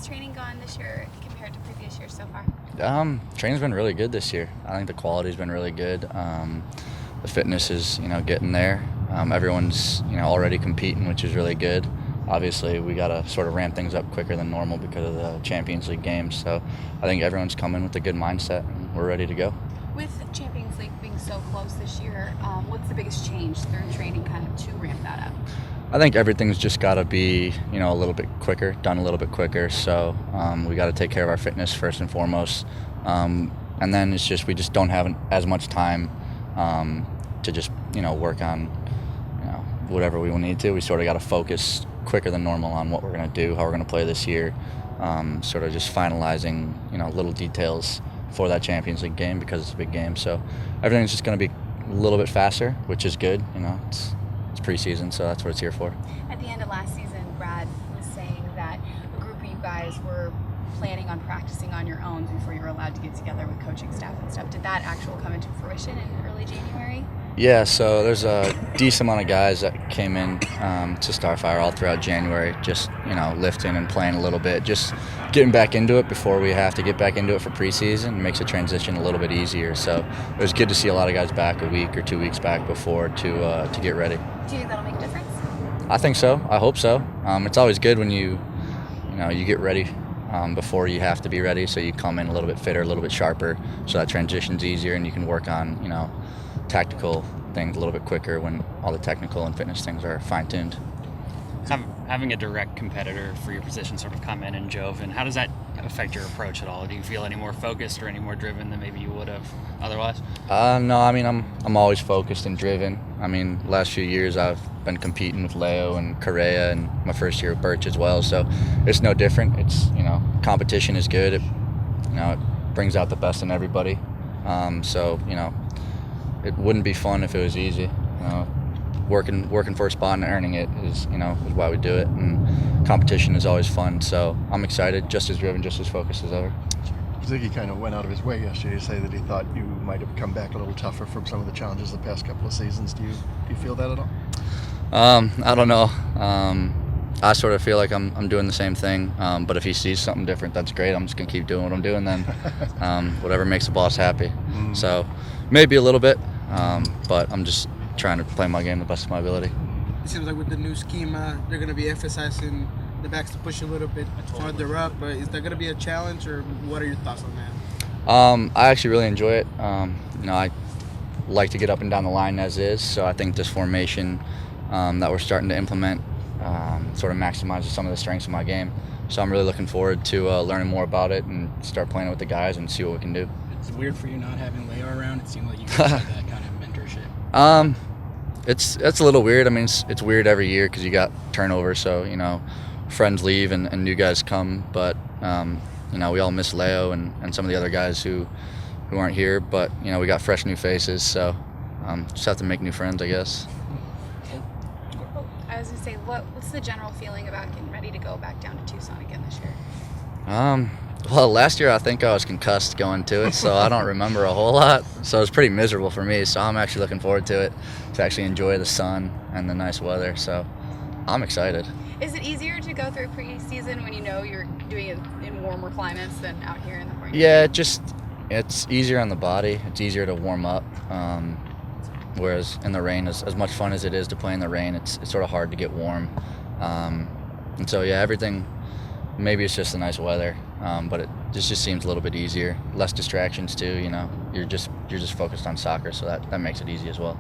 How's training gone this year compared to previous years so far? Training's been really good this year. I think the quality's been really good. The fitness is, getting there. Everyone's, already competing, which is really good. Obviously, we got to sort of ramp things up quicker than normal because of the Champions League games. So I think everyone's coming with a good mindset, and we're ready to go. With Champions League being so close this year, what's the biggest change through training kind of to ramp that up? I think everything's just got to be, a little bit quicker, done a little bit quicker. So we got to take care of our fitness first and foremost. And then it's just we just don't have as much time to just, work on, whatever we will need to. We sort of got to focus quicker than normal on what we're going to do, how we're going to play this year, sort of just finalizing, little details for that Champions League game because it's a big game. So everything's just going to be a little bit faster, which is good. It's preseason, so that's what it's here for. At the end of last season, Brad was saying that a group of you guys were planning on practicing on your own before you were allowed to get together with coaching staff and stuff. Did that actually come into fruition in early January? Yeah, so there's a decent amount of guys that came in to Starfire all throughout January, just, lifting and playing a little bit, just getting back into it before we have to get back into it for preseason. It makes the transition a little bit easier. So it was good to see a lot of guys back a week or 2 weeks back before to get ready. Do you think that'll make a difference? I think so. I hope so. It's always good when you get ready before you have to be ready, so you come in a little bit fitter, a little bit sharper, so that transition's easier and you can work on, tactical things a little bit quicker when all the technical and fitness things are fine-tuned. Having a direct competitor for your position sort of come in and Joevin, how does that affect your approach at all? Do you feel any more focused or any more driven than maybe you would have otherwise? No, I'm always focused and driven. Last few years I've been competing with Leo and Correa and my first year with Birch as well, so it's no different. It's, competition is good. It brings out the best in everybody. So, it wouldn't be fun if it was easy. Working for a spot and earning it is why we do it. And competition is always fun. So I'm excited, just as driven, just as focused as ever. Ziggy kind of went out of his way yesterday to say that he thought you might have come back a little tougher from some of the challenges the past couple of seasons. Do you feel that at all? I don't know. I sort of feel like I'm doing the same thing. But if he sees something different, that's great. I'm just gonna keep doing what I'm doing then. Whatever makes the boss happy. So maybe a little bit. But I'm just trying to play my game the best of my ability. It seems like with the new schema, they're going to be emphasizing the backs to push a little bit farther up. But is that going to be a challenge, or what are your thoughts on that? I actually really enjoy it. I like to get up and down the line as is, so I think this formation that we're starting to implement sort of maximizes some of the strengths of my game. So I'm really looking forward to learning more about it and start playing with the guys and see what we can do. It's weird for you not having Leo around. It seemed like you guys had that kind of mentorship. It's a little weird. It's weird every year because you got turnover, so friends leave and new guys come. But we all miss Leo and some of the other guys who aren't here. But we got fresh new faces, so just have to make new friends, I guess. I was gonna say, what's the general feeling about getting ready to go back down to Tucson again this year? Well, last year I think I was concussed going to it, so I don't remember a whole lot. So it was pretty miserable for me, so I'm actually looking forward to it, to actually enjoy the sun and the nice weather, so I'm excited. Is it easier to go through preseason when you're doing it in warmer climates than out here in the morning? Yeah, it's easier on the body. It's easier to warm up, whereas in the rain, as much fun as it is to play in the rain, it's sort of hard to get warm. And so, yeah, everything, maybe it's just the nice weather. But it just seems a little bit easier, less distractions too. You're just focused on soccer, so that makes it easy as well.